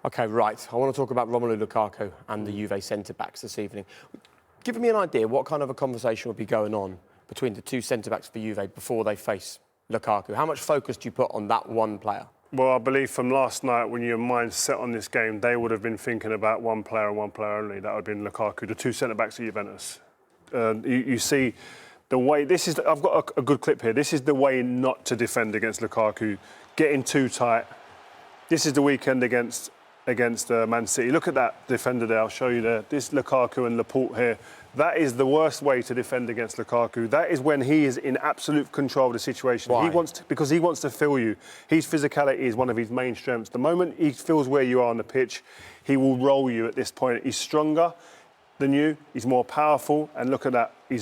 OK, right. I want to talk about Romelu Lukaku and the Juve centre-backs this evening. Give me an idea what kind of a conversation would be going on between the two centre-backs for Juve before they face Lukaku. How much focus do you put on that one player? Well, I believe from last night, when your mind's set on this game, they would have been thinking about one player and one player only. That would have been Lukaku, the two centre-backs at Juventus. You see the way... I've got a good clip here. This is the way not to defend against Lukaku. Getting too tight. This is the weekend against Man City. Look at that defender there. I'll show you there. This Lukaku and Laporte here. That is the worst way to defend against Lukaku. That is when he is in absolute control of the situation. Why? Because he wants to feel you. His physicality is one of his main strengths. The moment he feels where you are on the pitch, he will roll you at this point. He's stronger than you. He's more powerful. And look at that. He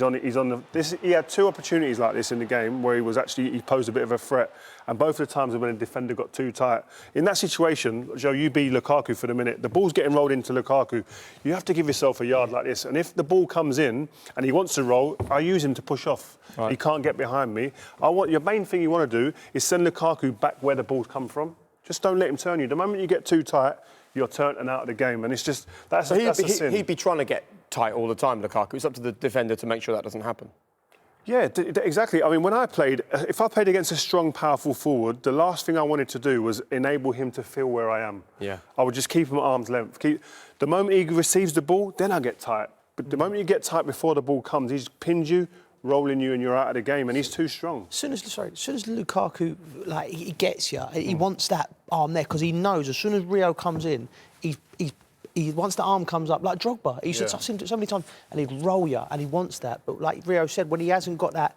had two opportunities like this in the game where he posed a bit of a threat. And both of the times when a defender got too tight. In that situation, Joe, you be Lukaku for the minute. The ball's getting rolled into Lukaku. You have to give yourself a yard like this. And if the ball comes in and he wants to roll, I use him to push off. Right. He can't get behind me. Your main thing you want to do is send Lukaku back where the ball's come from. Just don't let him turn you. The moment you get too tight, you're turned and out of the game. And it's just, that's a sin. He'd be trying to get tight all the time, Lukaku. It's up to the defender to make sure that doesn't happen. Yeah, exactly. I mean, if I played against a strong, powerful forward, the last thing I wanted to do was enable him to feel where I am. Yeah. I would just keep him at arm's length. The moment he receives the ball, then I get tight. But the moment you get tight before the ball comes, he's pinned you, rolling you, and you're out of the game, and he's too strong. As soon as Lukaku, he gets you, he wants that arm there, because he knows as soon as Rio comes in, once the arm comes up, like Drogba, he used to touch him so many times, and he'd roll you, and he wants that. But like Rio said, when he hasn't got that,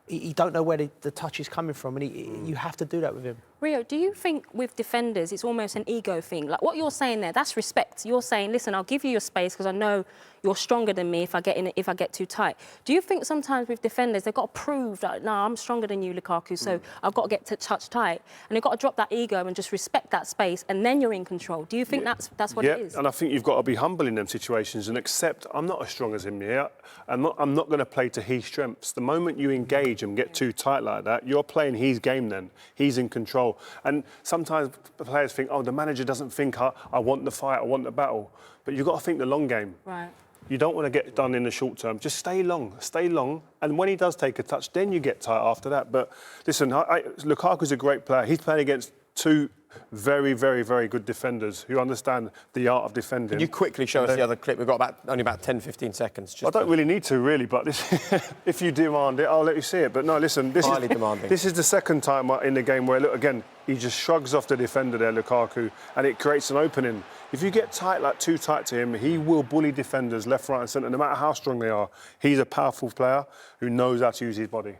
he don't know where the touch is coming from, and you have to do that with him. Rio, do you think with defenders it's almost an ego thing? Like what you're saying there, that's respect. You're saying, listen, I'll give you your space because I know you're stronger than me if I get too tight. Do you think sometimes with defenders they've got to prove that, no, I'm stronger than you, Lukaku, so I've got to get to touch tight, and they've got to drop that ego and just respect that space, and then you're in control? Do you think that's what it is? And I think you've got to be humble in them situations and accept I'm not as strong as him here. I'm not going to play to his strengths. The moment you engage and get too tight like that, you're playing his game then. He's in control. And sometimes the players think, oh, the manager doesn't think I want the fight, I want the battle. But you've got to think the long game. Right. You don't want to get done in the short term. Just stay long. And when he does take a touch, then you get tight after that. But listen, Lukaku's a great player. He's playing against two very, very, very good defenders who understand the art of defending. Can you quickly show us the other clip? We've got only about 10, 15 seconds. I don't really need to, really, but if you demand it, I'll let you see it. But no, listen, this is the second time in the game where, look, again, he just shrugs off the defender there, Lukaku, and it creates an opening. If you get tight, like too tight to him, he will bully defenders left, right and centre, no matter how strong they are. He's a powerful player who knows how to use his body.